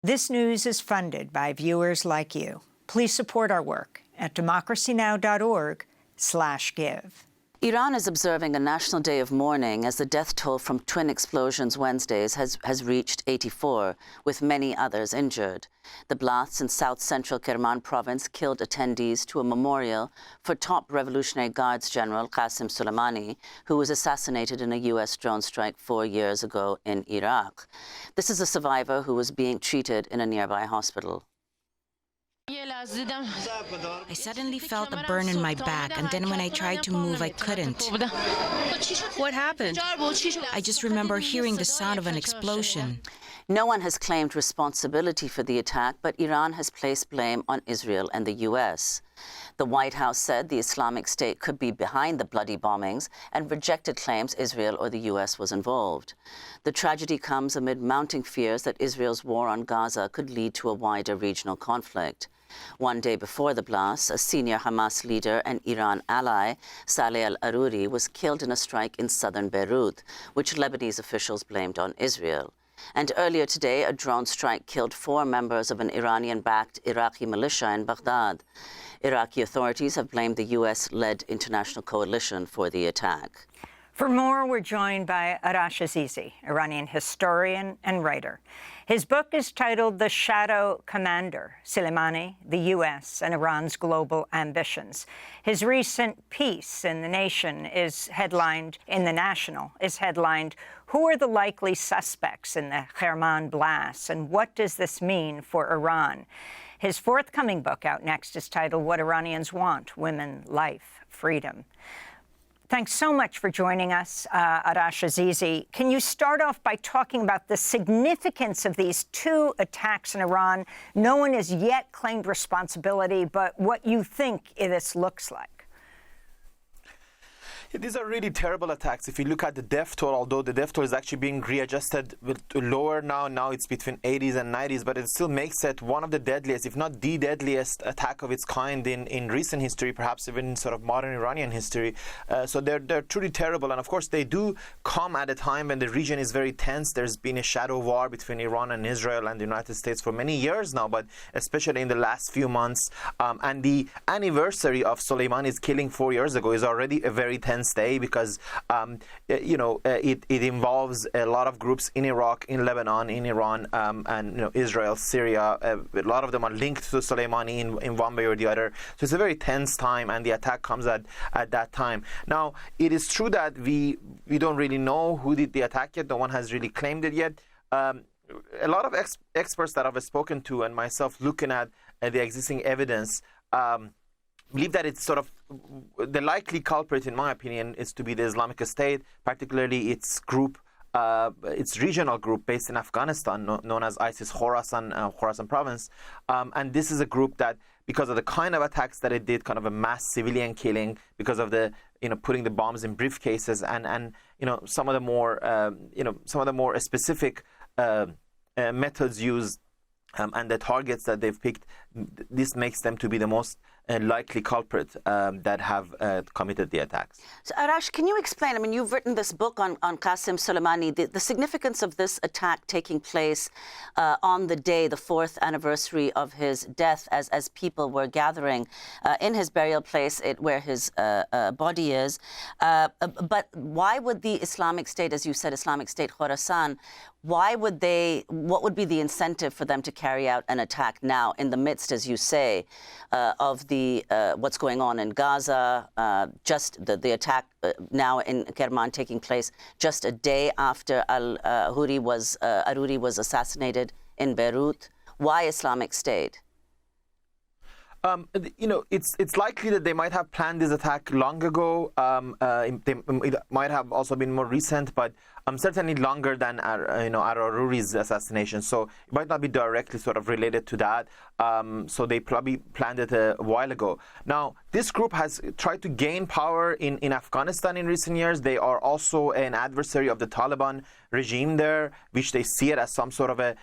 This news is funded by viewers like you. Please support our work at democracynow.org/give. Iran is observing a national day of mourning as the death toll from twin explosions Wednesdays has reached 84, with many others injured. The blasts in south-central Kerman province killed attendees to a memorial for top Revolutionary Guards General Qassem Soleimani, who was assassinated in a U.S. drone strike 4 years ago in Iraq. This is a survivor who was being treated in a nearby hospital. I suddenly felt a burn in my back, and then when I tried to move, I couldn't. What happened? I just remember hearing the sound of an explosion. No one has claimed responsibility for the attack, but Iran has placed blame on Israel and the U.S. The White House said the Islamic State could be behind the bloody bombings and rejected claims Israel or the U.S. was involved. The tragedy comes amid mounting fears that Israel's war on Gaza could lead to a wider regional conflict. One day before the blasts, a senior Hamas leader and Iran ally, Saleh al-Aruri, was killed in a strike in southern Beirut, which Lebanese officials blamed on Israel. And earlier today, a drone strike killed 4 members of an Iranian-backed Iraqi militia in Baghdad. Iraqi authorities have blamed the U.S.-led international coalition for the attack. For more, we're joined by Arash Azizi, Iranian historian and writer. His book is titled The Shadow Commander, Soleimani, the U.S., and Iran's Global Ambitions. His recent piece in The National is headlined, Who are the likely suspects in the Kerman blasts, and what does this mean for Iran? His forthcoming book out next is titled What Iranians Want, Women, Life, Freedom. Thanks so much for joining us, Arash Azizi. Can you start off by talking about the significance of these 2 attacks in Iran? No one has yet claimed responsibility, but what you think this looks like. These are really terrible attacks. If you look at the death toll, although the death toll is actually being readjusted lower now it's between 80s and 90s, but it still makes it one of the deadliest, if not the deadliest attack of its kind in recent history, perhaps even in sort of modern Iranian history. So they're truly terrible. And of course, they do come at a time when the region is very tense. There's been a shadow war between Iran and Israel and the United States for many years now, but especially in the last few months. And the anniversary of Soleimani's killing 4 years ago is already a very tense day because, it involves a lot of groups in Iraq, in Lebanon, in Iran, and Israel, Syria. A lot of them are linked to Soleimani in one way or the other. So it's a very tense time, and the attack comes at that time. Now, it is true that we don't really know who did the attack yet. No one has really claimed it yet. A lot of experts that I've spoken to, and myself looking at the existing evidence, believe that it's sort of the likely culprit, in my opinion, is to be the Islamic State, particularly its group, its regional group based in Afghanistan, known as ISIS Khorasan province. And this is a group that, because of the kind of attacks that it did, kind of a mass civilian killing, because of the putting the bombs in briefcases, and some of the more specific methods used. And the targets that they've picked, this makes them to be the most likely culprit that have committed the attacks. So, Arash, can you explain? I mean, you've written this book on Qassem Soleimani, the significance of this attack taking place on the day, the 4th anniversary of his death, as people were gathering in his burial place where his body is. But why would the Islamic State, as you said, Islamic State Khorasan, what would be the incentive for them to carry out an attack now in the midst, as you say, of what's going on in Gaza, just the attack now in Kerman taking place just a day after Aruri was assassinated in Beirut? Why Islamic State? It's likely that they might have planned this attack long ago. It might have also been more recent, but certainly longer than Aruri's assassination. So it might not be directly sort of related to that. So they probably planned it a while ago. Now, this group has tried to gain power in Afghanistan in recent years. They are also an adversary of the Taliban regime there, which they see it as some sort of a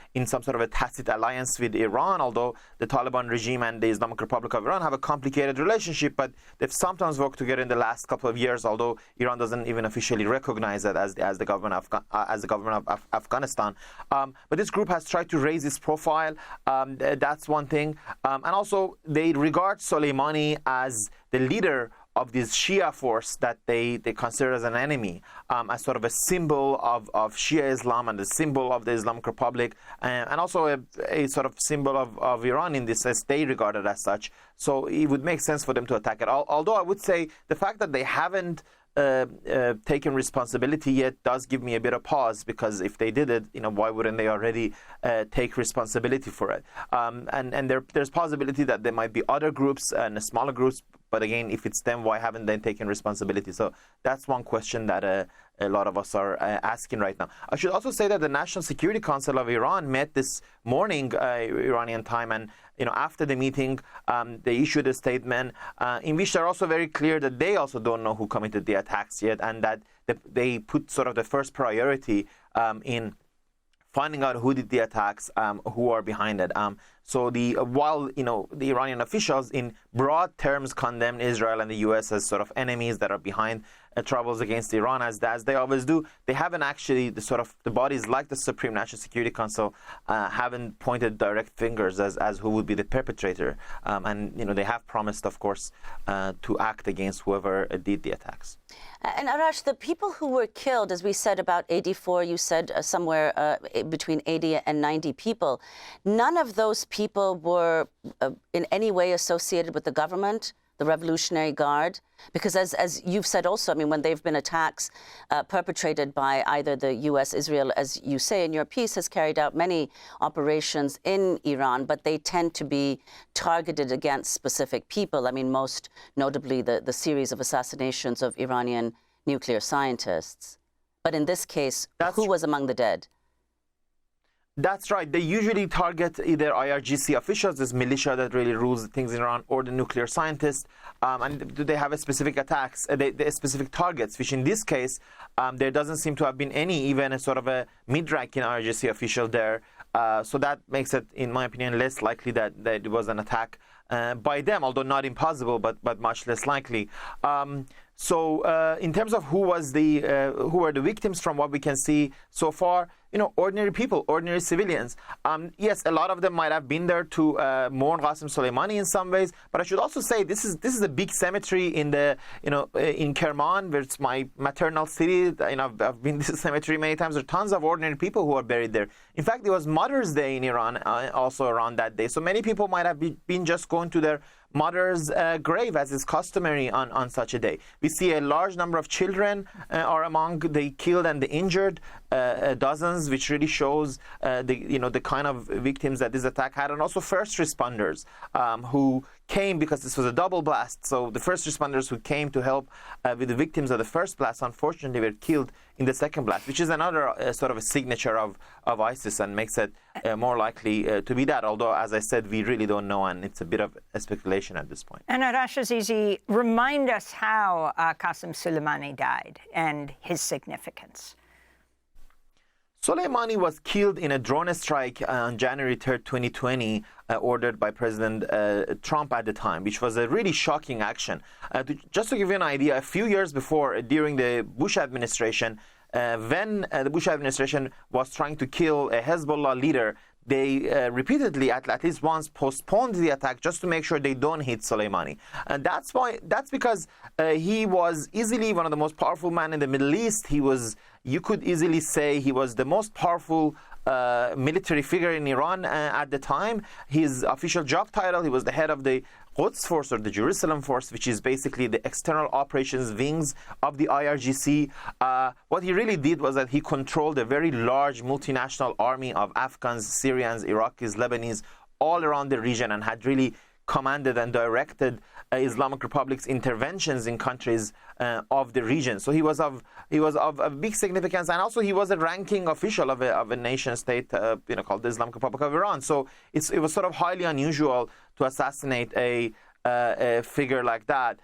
tacit alliance with Iran, although the Taliban regime and the Islamic Republic of Iran have a complicated relationship, but they've sometimes worked together in the last couple of years, although Iran doesn't even officially recognize it as the government as the government of Afghanistan. But this group has tried to raise its profile. That's one thing. And also, they regard Soleimani as the leader of this Shia force that they consider as an enemy, as sort of a symbol of Shia Islam and a symbol of the Islamic Republic, and also a sort of symbol of Iran in this, as they regard it as such. So it would make sense for them to attack it. Although I would say the fact that they haven't taken responsibility yet does give me a bit of pause, because if they did it, why wouldn't they already take responsibility for it? And there's possibility that there might be other groups and smaller groups, but again, if it's them, why haven't they taken responsibility? So that's one question that a lot of us are asking right now. I should also say that the National Security Council of Iran met this morning, Iranian time, and after the meeting, they issued a statement in which they're also very clear that they also don't know who committed the attacks yet, and that they put sort of the first priority in finding out who did the attacks, who are behind it. So while the Iranian officials in broad terms condemn Israel and the U.S. as sort of enemies that are behind troubles against Iran, as they always do, they haven't actually, the bodies like the Supreme National Security Council haven't pointed direct fingers as who would be the perpetrator. And they have promised, of course, to act against whoever did the attacks. And Arash, the people who were killed, as we said, about 84, you said somewhere between 80 and 90 people, none of those people were in any way associated with the government, the Revolutionary Guard? Because as you've said also, when there have been attacks perpetrated by either the U.S., Israel, as you say in your piece, has carried out many operations in Iran, but they tend to be targeted against specific people. Most notably the series of assassinations of Iranian nuclear scientists. But in this case, who was among the dead? That's right. They usually target either IRGC officials, this militia that really rules things in Iran, or the nuclear scientists. And do they have a specific attacks, specific targets, which in this case, there doesn't seem to have been any, even a sort of a mid-ranking IRGC official there. So that makes it, in my opinion, less likely that it was an attack by them, although not impossible, but much less likely. So in terms of who were the victims, from what we can see so far, ordinary people, ordinary civilians. Yes, a lot of them might have been there to mourn Qassem Soleimani in some ways, but I should also say this is a big cemetery in in Kerman, where it's my maternal city. I've been to this cemetery many times. There are tons of ordinary people who are buried there. In fact, it was Mother's Day in Iran also around that day, so many people might have been just going to their mother's grave, as is customary on such a day. We see a large number of children are among the killed and the injured, dozens, which really shows the kind of victims that this attack had, and also first responders who came, because this was a double blast. So the first responders who came to help with the victims of the first blast, unfortunately, were killed in the second blast, which is another sort of a signature of ISIS, and makes it more likely to be that. Although, as I said, we really don't know, and it's a bit of a speculation at this point. And Arash Azizi, remind us how Qassem Soleimani died and his significance. Soleimani was killed in a drone strike on January 3rd, 2020, ordered by President Trump at the time, which was a really shocking action. Just to give you an idea, a few years before, during the Bush administration, when the Bush administration was trying to kill a Hezbollah leader, they repeatedly, at least once, postponed the attack just to make sure they don't hit Soleimani. And that's because he was easily one of the most powerful men in the Middle East. You could easily say he was the most powerful military figure in Iran at the time. His official job title, he was the head of the Quds Force, or the Jerusalem Force, which is basically the external operations wings of the IRGC. What he really did was that he controlled a very large multinational army of Afghans, Syrians, Iraqis, Lebanese, all around the region, and had really commanded and directed Islamic Republic's interventions in countries of the region. So he was of big significance, and also he was a ranking official of a nation state, called the Islamic Republic of Iran. So it was sort of highly unusual to assassinate a figure like that.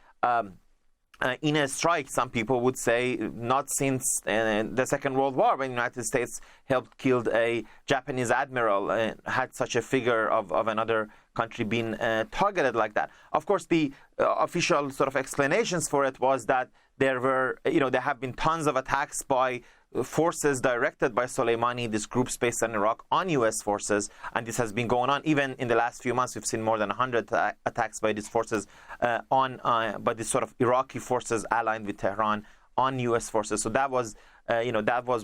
In a strike, some people would say, not since the Second World War, when the United States helped kill a Japanese admiral, had such a figure of another country been targeted like that. Of course, the official sort of explanations for it was that there have been tons of attacks by forces directed by Soleimani, this group based in Iraq, on U.S. forces, and this has been going on. Even in the last few months, we've seen more than 100 attacks by these forces by these sort of Iraqi forces aligned with Tehran on U.S. forces. So that was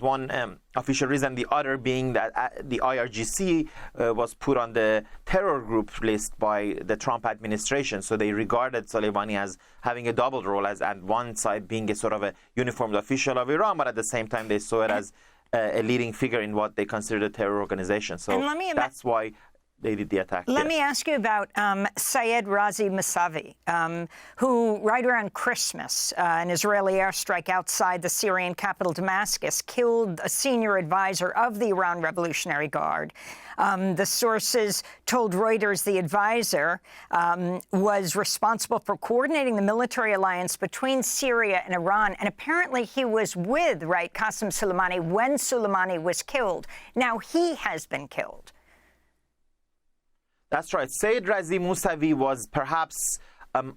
one official reason. The other being that the IRGC was put on the terror group list by the Trump administration. So they regarded Soleimani as having a double role, as on one side being a sort of a uniformed official of Iran, but at the same time they saw it as a leading figure in what they considered a terror organization. So that's why they did the attack. Let me ask you about Sayed Reza Musavi, who right around Christmas, an Israeli airstrike outside the Syrian capital Damascus killed a senior advisor of the Iran Revolutionary Guard. The sources told Reuters the advisor was responsible for coordinating the military alliance between Syria and Iran, and apparently he was with, Qassem Soleimani when Soleimani was killed. Now he has been killed. That's right. Sayed Reza Musavi was perhaps,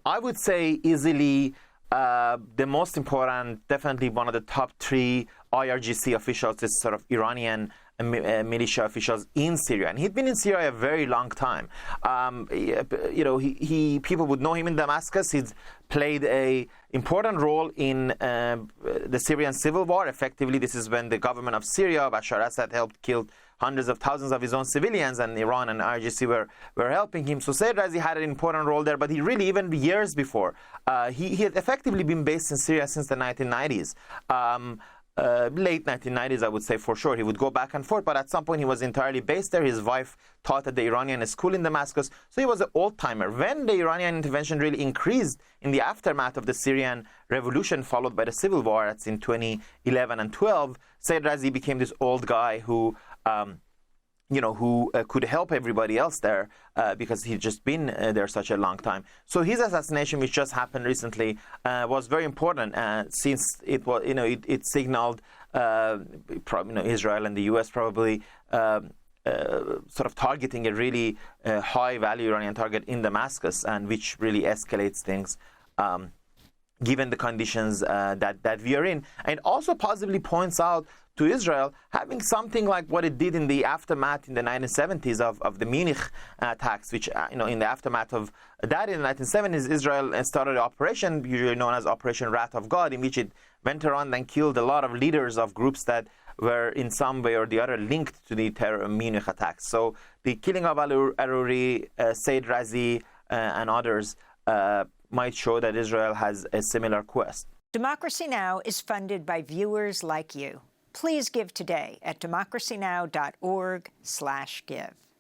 I would say, easily the most important, definitely one of the top 3 IRGC officials, this sort of Iranian militia officials in Syria. And he'd been in Syria a very long time. People would know him in Damascus. He's played an important role in the Syrian civil war. Effectively, this is when the government of Syria, Bashar Assad, helped kill hundreds of thousands of his own civilians, and Iran and IRGC were helping him. So Sayed Reza had an important role there, but he really, even years before, he had effectively been based in Syria since the 1990s. Late 1990s, I would say, for sure. He would go back and forth, but at some point he was entirely based there. His wife taught at the Iranian school in Damascus, so he was an old-timer. When the Iranian intervention really increased in the aftermath of the Syrian revolution followed by the civil war, that's in 2011 and 12, Sayed Reza became this old guy who could help everybody else there because he'd just been there such a long time. So his assassination, which just happened recently, was very important since it was, it signaled, Israel and the U.S. probably sort of targeting a really high-value Iranian target in Damascus, and which really escalates things. Given the conditions that we are in. And it also possibly points out to Israel having something like what it did in the aftermath in the 1970s of the Munich attacks, which, in the aftermath of that in the 1970s, Israel started an operation, usually known as Operation Wrath of God, in which it went around and killed a lot of leaders of groups that were in some way or the other linked to the Munich attacks. So the killing of Aruri, Sayed Reza, and others might show that Israel has a similar quest. Democracy Now! Is funded by viewers like you. Please give today at democracynow.org/give.